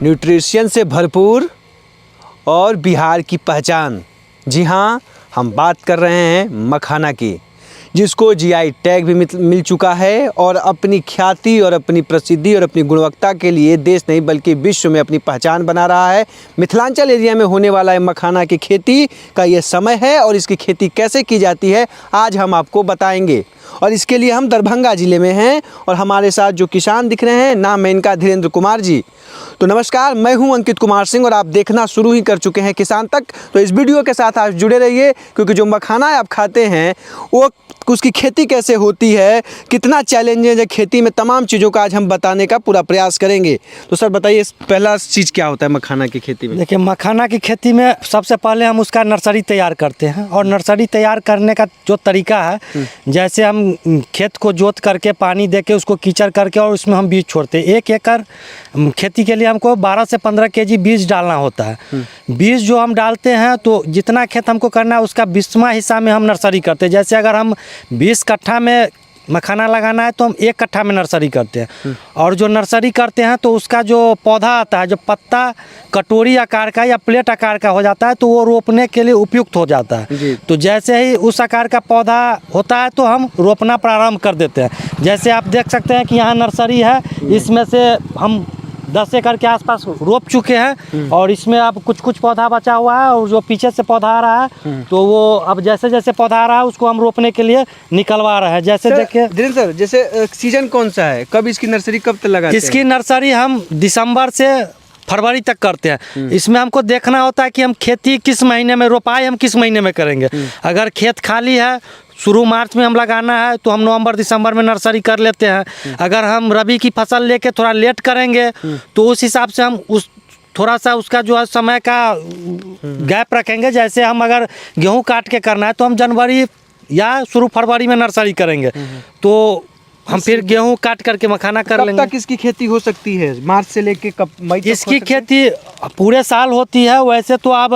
Nutrition से भरपूर और बिहार की पहचान। जी हाँ, हम बात कर रहे हैं मखाना की, जिसको जीआई टैग भी मिल चुका है और अपनी ख्याति और अपनी प्रसिद्धि और अपनी गुणवत्ता के लिए देश नहीं बल्कि विश्व में अपनी पहचान बना रहा है। मिथिलांचल एरिया में होने वाला है मखाना की खेती का ये समय है और इसकी खेती कैसे की जाती है आज हम आपको बताएंगे। और इसके लिए हम दरभंगा ज़िले में हैं और हमारे साथ जो किसान दिख रहे हैं, नाम है इनका धीरेन्द्र कुमार जी। तो नमस्कार, मैं हूं अंकित कुमार सिंह और आप देखना शुरू ही कर चुके हैं किसान तक। तो इस वीडियो के साथ आप जुड़े रहिए, क्योंकि जो मखाना आप खाते हैं वो उसकी खेती कैसे होती है, कितना चैलेंजेज है खेती में, तमाम चीज़ों का आज हम बताने का पूरा प्रयास करेंगे। तो सर बताइए, पहला चीज़ क्या होता है मखाना की खेती में? देखिए, मखाना की खेती में सबसे पहले हम उसका नर्सरी तैयार करते हैं और नर्सरी तैयार करने का जो तरीका है, जैसे हम खेत को जोत करके पानी दे के उसको कीचड़ करके और उसमें हम बीज छोड़ते हैं। 1 एकड़ खेती के लिए हमको 12 से 15 केजी बीज डालना होता है। बीज जो हम डालते हैं तो जितना खेत हमको करना है उसका 20वां हिस्सा में हम नर्सरी करते हैं। जैसे अगर हम 20 कट्ठा में मखाना लगाना है तो हम 1 कट्ठा में नर्सरी करते हैं। और जो नर्सरी करते हैं तो उसका जो पौधा आता है, जो पत्ता कटोरी आकार का या प्लेट आकार का हो जाता है, तो वो रोपने के लिए उपयुक्त हो जाता है। तो जैसे ही उस आकार का पौधा होता है तो हम रोपना प्रारंभ कर देते हैं। जैसे आप देख सकते हैं कि यहाँ नर्सरी है, इसमें से हम 10 एकड़ के आसपास रोप चुके हैं और इसमें अब कुछ पौधा बचा हुआ है और जो पीछे से पौधा आ रहा है तो वो अब जैसे जैसे पौधा आ रहा है उसको हम रोपने के लिए निकलवा रहे हैं। जैसे देखिए धीरेन्द्र सर, जैसे सीजन कौन सा है, कब इसकी नर्सरी कब तक लगाते हैं? इसकी नर्सरी हम दिसंबर से फरवरी तक करते हैं। इसमें हमको देखना होता है कि हम खेती किस महीने में, रोपाई हम किस महीने में करेंगे। अगर खेत खाली है, शुरू मार्च में हम लगाना है तो हम नवंबर दिसंबर में नर्सरी कर लेते हैं। अगर हम रबी की फसल लेके थोड़ा लेट करेंगे तो उस हिसाब से हम थोड़ा सा उसका जो है समय का गैप रखेंगे। जैसे हम अगर गेहूं काट के करना है तो हम जनवरी या शुरू फरवरी में नर्सरी करेंगे, तो हम फिर गेहूं काट करके मखाना कर लेंगे। कब तक इसकी खेती हो सकती है? मार्च से लेके कब मई तक? इसकी खेती पूरे साल होती है। वैसे तो आप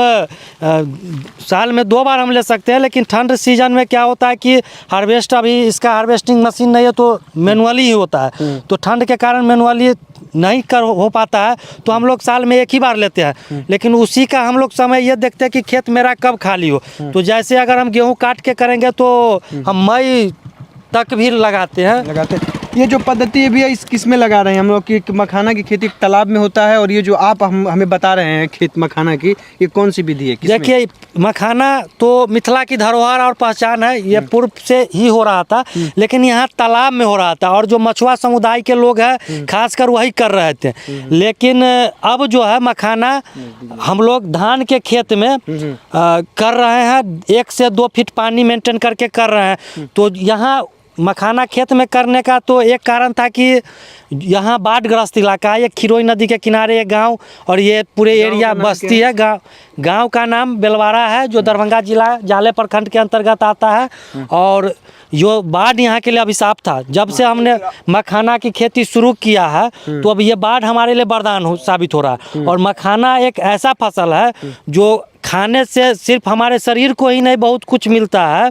साल में 2 बार हम ले सकते हैं, लेकिन ठंड सीजन में क्या होता है कि हार्वेस्ट, अभी इसका हार्वेस्टिंग मशीन नहीं है तो मैनुअली ही होता है। तो ठंड के कारण मैनुअली नहीं हो पाता है, तो हम लोग साल में 1 ही बार लेते हैं। लेकिन उसी का हम लोग समय ये देखते हैं कि खेत मेरा कब खाली हो। तो जैसे अगर हम गेहूँ काट के करेंगे तो हम मई तक भी लगाते हैं। ये जो पद्धति है भैया, इस किस में लगा रहे हैं हम लोग? की मखाना की खेती तालाब में होता है और ये जो आप हमें बता रहे हैं खेत मखाना की, ये कौन सी विधि है? देखिए, मखाना तो मिथिला की धरोहर और पहचान है। ये पूर्व से ही हो रहा था, लेकिन यहाँ तालाब में हो रहा था और जो मछुआ समुदाय के लोग हैं खासकर वही कर रहे थे। लेकिन अब जो है मखाना हम लोग धान के खेत में कर रहे हैं। 1 से 2 फीट पानी मेंटेन करके कर रहे हैं। तो यहाँ मखाना खेत में करने का तो एक कारण था कि यहाँ बाढ़ग्रस्त इलाका है। ये खिरोई नदी के किनारे एक गांव और ये पूरे एरिया बस्ती है। गांव का नाम बेलवाड़ा है, जो दरभंगा जिला जाले प्रखंड के अंतर्गत आता है। और जो बाढ़ यहाँ के लिए अभिशाप था। जब से हमने मखाना की खेती शुरू किया है तो अब ये बाढ़ हमारे लिए वरदान साबित हो रहा है। और मखाना एक ऐसा फसल है जो खाने से सिर्फ हमारे शरीर को ही नहीं बहुत कुछ मिलता है,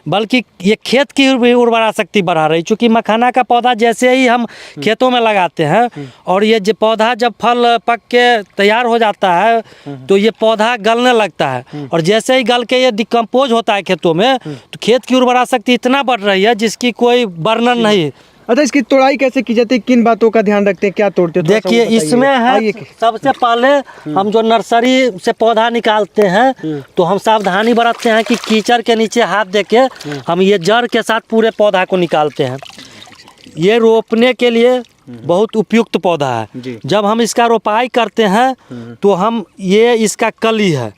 बल्कि ये खेत की भी उर्वरा शक्ति बढ़ा रही। चूँकि मखाना का पौधा जैसे ही हम खेतों में लगाते हैं और ये जो पौधा जब फल पक के तैयार हो जाता है तो ये पौधा गलने लगता है। और जैसे ही गल के ये डिकम्पोज होता है खेतों में, तो खेत की उर्वरा शक्ति इतना बढ़ रही है जिसकी कोई वर्णन नहीं। अच्छा, इसकी तोड़ाई कैसे की जाती है? किन बातों का ध्यान रखते हैं, क्या तोड़ते हैं? देखिए, इसमें है सबसे पहले हम जो नर्सरी से पौधा निकालते हैं तो हम सावधानी बरतते हैं कि कीचड़ के नीचे हाथ देके हम ये जड़ के साथ पूरे पौधा को निकालते हैं। ये रोपने के लिए बहुत उपयुक्त पौधा है। जब हम इसका रोपाई करते हैं तो हम ये इसका कली है,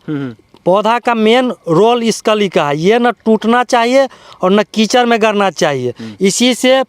पौधा का मेन रोल इस कली का है। ये न टूटना चाहिए और न कीचड़ में गिरना चाहिए, इसी से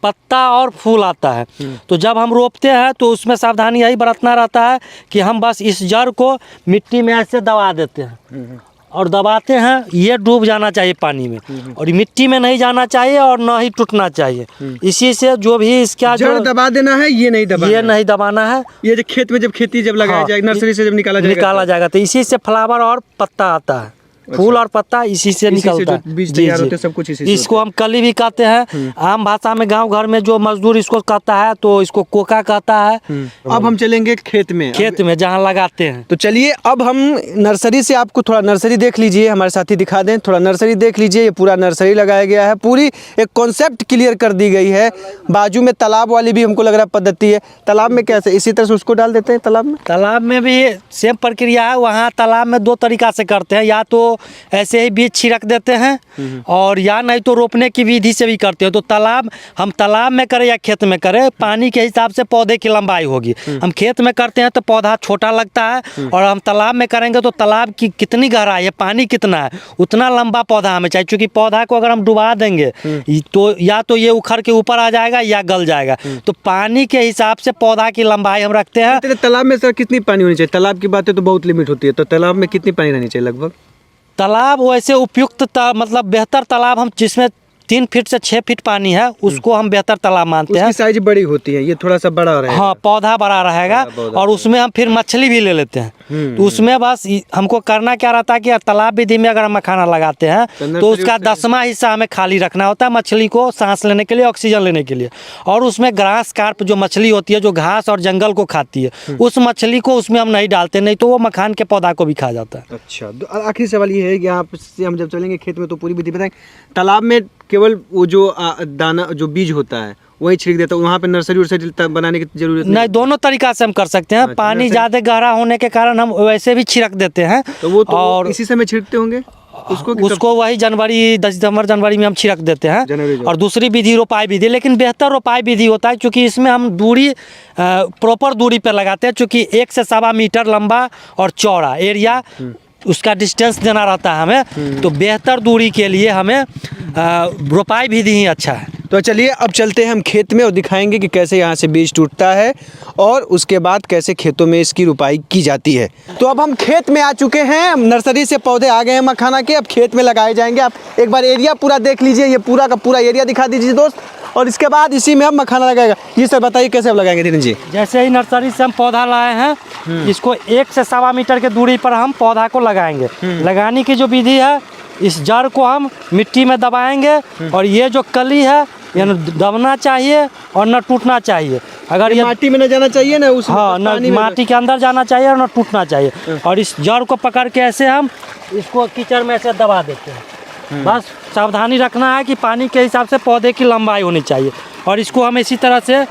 पत्ता और फूल आता है। तो जब हम रोपते हैं तो उसमें सावधानी यही बरतना रहता है कि हम बस इस जड़ को मिट्टी में ऐसे दबा देते हैं और दबाते हैं। ये डूब जाना चाहिए पानी में और मिट्टी में नहीं जाना चाहिए और न ही टूटना चाहिए। इसी से जो भी इसका जड़ दबा देना है, ये नहीं दबाना है। ये जो खेत में जब खेती जब लगाया जाएगा, नर्सरी से जब निकाला जाएगा तो इसी से फ्लावर और पत्ता आता है। फूल और पत्ता इसी से इसी से निकलता जो है। बीज जी, तैयार जी। होते हैं, सब कुछ इसी से इसको होता हम कली भी कहते हैं, आम भाषा में गांव घर में जो मजदूर इसको कहता है तो इसको कोका कहता है। अब हम चलेंगे खेत में। खेत में जहाँ लगाते हैं। तो चलिए अब हम नर्सरी से, आपको थोड़ा नर्सरी देख लीजिए, हमारे साथी दिखा दें, थोड़ा नर्सरी देख लीजिए। ये पूरा नर्सरी लगाया गया है, पूरी एक कॉन्सेप्ट क्लियर कर दी गई है। बाजू में तालाब वाली भी हमको लग रहा है पद्धति है। तालाब में कैसे, इसी तरह से उसको डाल देते हैं तालाब में? तालाब में भी सेम प्रक्रिया है। वहाँ तालाब में दो तरीका से करते हैं, या तो ऐसे ही बीज छिड़क देते हैं और या नहीं तो रोपने की विधि से भी करते हैं। तो हम तालाब में करें या खेत में करें, पानी के हिसाब से पौधे की लंबाई होगी। हम खेत में करते हैं तो पौधा छोटा लगता है, और हम तालाब में करेंगे तो तालाब की कितनी गहराई है, पानी कितना है, उतना लंबा पौधा हमें चाहिए। क्योंकि पौधा को अगर हम डुबा देंगे तो या तो ये उखड़ के ऊपर आ जाएगा या गल जाएगा। तो पानी के हिसाब से पौधा की लंबाई हम रखते हैं। तेरे तालाब में सर कितनी पानी होनी चाहिए? तालाब की बातें तो बहुत लिमिट होती है, तो तालाब में कितनी पानी रहनी चाहिए लगभग? तालाब वैसे उपयुक्त मतलब बेहतर तालाब हम जिसमें 3 फीट से 6 फीट पानी है उसको हम बेहतर तालाब मानते हैं। उसकी साइज बड़ी होती है, ये थोड़ा सा बड़ा रहेगा। हाँ, पौधा बड़ा रहेगा, और उसमें हम फिर मछली भी ले लेते हैं। तो उसमें बस हमको करना क्या रहता है कि तालाब विधि में अगर हम मखाना लगाते हैं तो उसका 10वां हिस्सा हमें खाली रखना होता है, मछली को सांस लेने के लिए, ऑक्सीजन लेने के लिए। और उसमें ग्रास कार्प जो मछली होती है, जो घास और जंगल को खाती है, उस मछली को उसमें हम नहीं डालते, नहीं तो वो मखान के पौधा को भी खा जाता है। अच्छा, तो आखिरी सवाल ये है कि आप से हम जब चलेंगे खेत में तो पूरी विधि बताएं। तालाब में केवल वो जो दाना, जो बीज होता है वही छिड़क देता है, वहाँ पे नर्सरी वर्सरी बनाने की जरूरत नहीं, दोनों तरीका से हम कर सकते हैं। अच्छा, पानी ज़्यादा गहरा होने के कारण हम वैसे भी छिड़क देते हैं। तो वो तो और इसी समय छिड़कते होंगे उसको वही जनवरी, दिसंबर जनवरी में हम छिड़क देते हैं। और दूसरी विधि रोपाई विधि, लेकिन बेहतर रोपाई विधि होता है, क्योंकि इसमें हम दूरी प्रॉपर दूरी पर लगाते हैं। क्योंकि 1 से 1.25 मीटर लंबा और चौड़ा एरिया उसका डिस्टेंस देना रहता है हमें। तो बेहतर दूरी के लिए हमें रोपाई विधि ही अच्छा है। तो चलिए अब चलते हैं हम खेत में और दिखाएंगे कि कैसे यहाँ से बीज टूटता है और उसके बाद कैसे खेतों में इसकी रुपाई की जाती है। तो अब हम खेत में आ चुके हैं, नर्सरी से पौधे आ गए हैं मखाना के, अब खेत में लगाए जाएंगे। आप एक बार एरिया पूरा देख लीजिए, ये पूरा का पूरा एरिया दिखा दीजिए दोस्त, और इसके बाद इसी में हम मखाना लगाएगा। ये सर बताइए कैसे अब लगाएंगे धीरेन्द्र जी? जैसे ही नर्सरी से हम पौधा लाए हैं, इसको 1 से 1.25 मीटर के दूरी पर हम पौधा को लगाएंगे। लगाने की जो विधि है, इस जड़ को हम मिट्टी में दबाएंगे, और ये जो कली है ये न दबना चाहिए और न टूटना चाहिए। अगर ये माटी में न जाना चाहिए ना, उस हाँ, न माटी के अंदर जाना चाहिए और न टूटना चाहिए। और इस जड़ को पकड़ के ऐसे हम इसको कीचड़ में ऐसे दबा देते हैं। बस सावधानी रखना है कि पानी के हिसाब से पौधे की लंबाई होनी चाहिए। और इसको हम इसी तरह से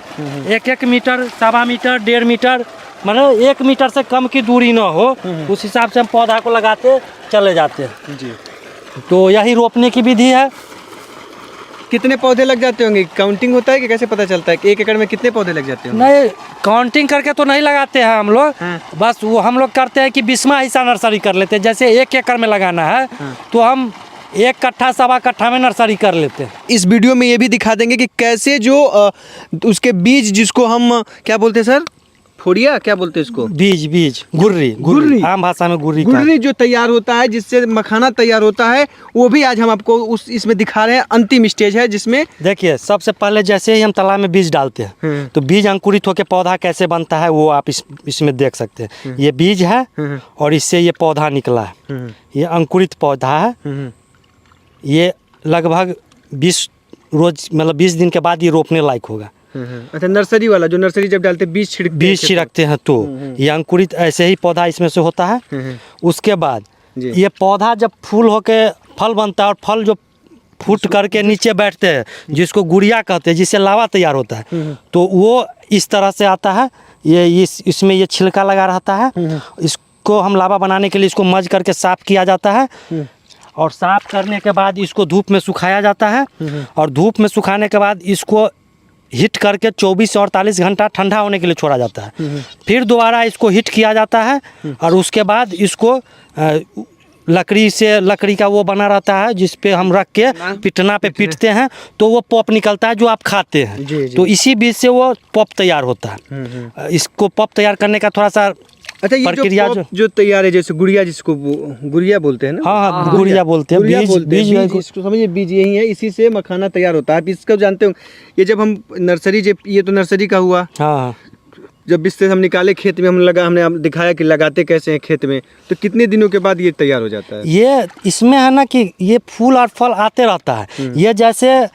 1-1 मीटर, 1.25 मीटर, 1.5 मीटर, मतलब 1 मीटर से कम की दूरी ना हो, उस हिसाब से हम पौधा को लगाते चले जाते हैं जी। तो यही रोपने की विधि है। कितने पौधे लग जाते होंगे? काउंटिंग होता है कि कैसे पता चलता है कि 1 एकड़ में कितने पौधे लग जाते होंगे? नहीं, काउंटिंग करके तो नहीं लगाते हैं हम लोग। बस वो हम लोग करते हैं कि 20वां हिस्सा नर्सरी कर लेते हैं। जैसे 1 एकड़ में लगाना है तो हम 1 कट्ठा, 1.25 कट्ठा में नर्सरी कर लेते हैं। इस वीडियो में ये भी दिखा देंगे कि कैसे जो उसके बीज, जिसको हम क्या बोलते हैं सर, फोड़िया क्या बोलते हैं इसको? बीज गुर्री, आम भाषा में गुर्री जो तैयार होता है, जिससे मखाना तैयार होता है, वो भी आज हम आपको इसमें दिखा रहे हैं। अंतिम स्टेज है जिसमें देखिए, सबसे पहले जैसे ही हम तालाब में बीज डालते हैं तो बीज अंकुरित होकर पौधा कैसे बनता है वो आप इसमें देख सकते हैं। ये बीज है और इससे ये पौधा निकला है। ये अंकुरित पौधा है। ये लगभग 20 रोज, मतलब 20 दिन के बाद ये रोपने लायक होगा। अच्छा, नर्सरी वाला जो नर्सरी जब डालते बीज छिड़कते हैं तो ये अंकुरित ऐसे ही पौधा इसमें से होता है। उसके बाद ये पौधा जब फूल होके फल बनता है, और फल जो फूट करके नीचे बैठते हैं, जिसको गुड़िया कहते हैं, जिससे लावा तैयार होता है, तो वो इस तरह से आता है। ये इसमें ये छिलका लगा रहता है। इसको हम लावा बनाने के लिए इसको मज करके साफ किया जाता है, और साफ करने के बाद इसको धूप में सुखाया जाता है। और धूप में सुखाने के बाद इसको हीट करके 24 से 48 घंटा ठंडा होने के लिए छोड़ा जाता है। फिर दोबारा इसको हीट किया जाता है, और उसके बाद इसको लकड़ी का वो बना रहता है, जिस पे हम रख के पिटना पे पीटते हैं तो वो पॉप निकलता है जो आप खाते हैं। तो इसी बीज से वो पॉप तैयार होता है। इसको पॉप तैयार करने का थोड़ा सा अच्छा, ये प्रक्रिया जो तैयार है, जैसे गुड़िया, जिसको गुड़िया बोलते हैं ना? हाँ, गुड़िया बोलते हैं। बीज इसको समझिए, बीज यही है, इसी से मखाना तैयार होता है। आप इसको जानते हो, ये जब हम नर्सरी, ये तो नर्सरी का हुआ। हाँ, जब बीज से हम निकाले खेत में हमने दिखाया कि लगाते कैसे हैं खेत में, तो कितने दिनों के बाद ये तैयार हो जाता है? ये इसमें है ना कि ये फूल और फल आते रहता है। ये जैसे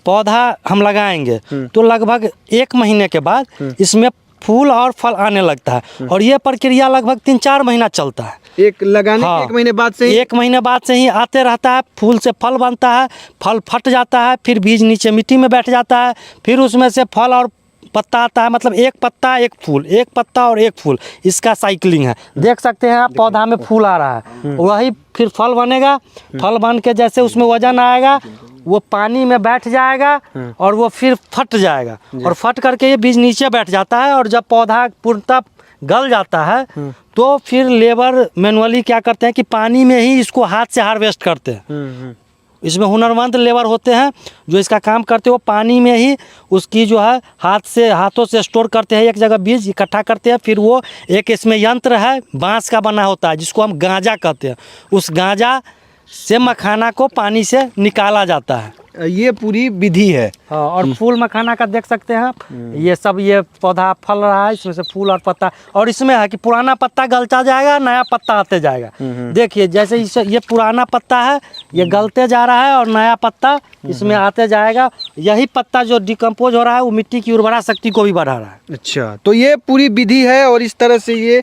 पौधा हम लगाएंगे तो लगभग 1 महीने के बाद इसमें फूल और फल आने लगता है, और ये प्रक्रिया लगभग 3-4 महीना चलता है। एक लगाने के 1 महीने बाद से ही? 1 महीने बाद से ही आते रहता है, फूल से फल बनता है, फल फट जाता है, फिर बीज नीचे मिट्टी में बैठ जाता है, फिर उसमें से फल और पत्ता आता है। मतलब एक पत्ता एक फूल, एक पत्ता और एक फूल, इसका साइकिलिंग है। देख सकते हैं आप, पौधा में फूल आ रहा है, वही फिर फल बनेगा। फल बन के जैसे उसमें वजन आएगा, वो पानी में बैठ जाएगा और वो फिर फट जाएगा, और फट करके ये बीज नीचे बैठ जाता है। और जब पौधा पूर्णतः गल जाता है तो फिर लेबर मैनुअली क्या करते हैं कि पानी में ही इसको हाथ से हार्वेस्ट करते हैं। इसमें हुनरमंद लेबर होते हैं जो इसका काम करते हैं, वो पानी में ही उसकी जो है हाथों से स्टोर करते हैं, एक जगह बीज इकट्ठा करते हैं। फिर वो एक इसमें यंत्र है, बांस का बना होता है, जिसको हम गांजा कहते हैं। उस गांजा से मखाना को पानी से निकाला जाता है। ये पूरी विधि है। हाँ, और फूल मखाना का देख सकते हैं आप, ये सब ये पौधा फल रहा है, इसमें से फूल और पत्ता। और इसमें है कि पुराना पत्ता गलता जाएगा, नया पत्ता आते जाएगा। देखिए जैसे ये पुराना पत्ता है, ये गलते जा रहा है, और नया पत्ता इसमें आते जाएगा। यही पत्ता जो डिकम्पोज हो रहा है वो मिट्टी की उर्वरा शक्ति को भी बढ़ा रहा है। अच्छा, तो ये पूरी विधि है, और इस तरह से ये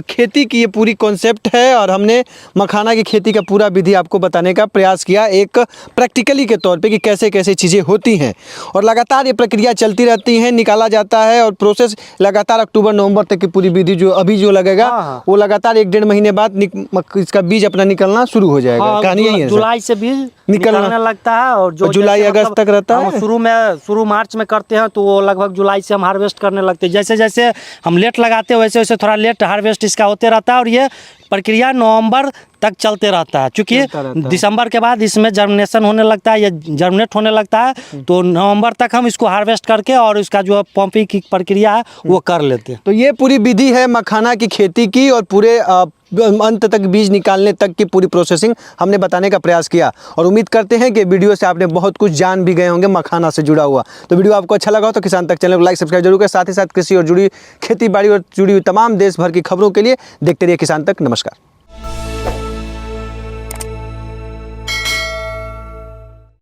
खेती की ये पूरी कॉन्सेप्ट है, और हमने मखाना की खेती का पूरा विधि आपको बताने का प्रयास किया एक प्रैक्टिकली के तौर पे कि कैसे कैसे चीज़ें होती हैं। और लगातार ये प्रक्रिया चलती रहती है, निकाला जाता है, और प्रोसेस लगातार अक्टूबर-नवंबर तक की पूरी विधि जो अभी जो लगेगा वो लगातार 1-1.5 महीने बाद इसका बीज अपना निकलना शुरू हो जाएगा। कहानी यही है, जुलाई से बीज निकलने लगता है, और जो जुलाई अगस्त तक रहता है। शुरू मार्च में करते हैं तो वो लगभग जुलाई से हम हार्वेस्ट करने लगते हैं। जैसे जैसे हम लेट लगाते हैं वैसे वैसे थोड़ा लेट हार्वेस्ट इसका होते रहता है, और ये प्रक्रिया नवंबर तक चलते रहता है। क्योंकि दिसंबर के बाद इसमें जर्मिनेशन होने लगता है, ये जर्मिनेट होने लगता है, तो नवंबर तक हम इसको हार्वेस्ट करके और इसका जो पंपिंग की प्रक्रिया है वो कर लेते हैं। तो ये पूरी विधि है मखाना की खेती की, और पूरे अंत तक बीज निकालने तक की पूरी प्रोसेसिंग हमने बताने का प्रयास किया। और उम्मीद करते हैं कि वीडियो से आपने बहुत कुछ जान भी गए होंगे मखाना से जुड़ा हुआ। तो वीडियो आपको अच्छा लगा हो तो किसान तक चैनल को लाइक सब्सक्राइब जरूर करें। साथ ही साथ कृषि और जुड़ी खेती बाड़ी और जुड़ी हुई तमाम देश भर की खबरों के लिए देखते रहिए किसान तक। नमस्कार।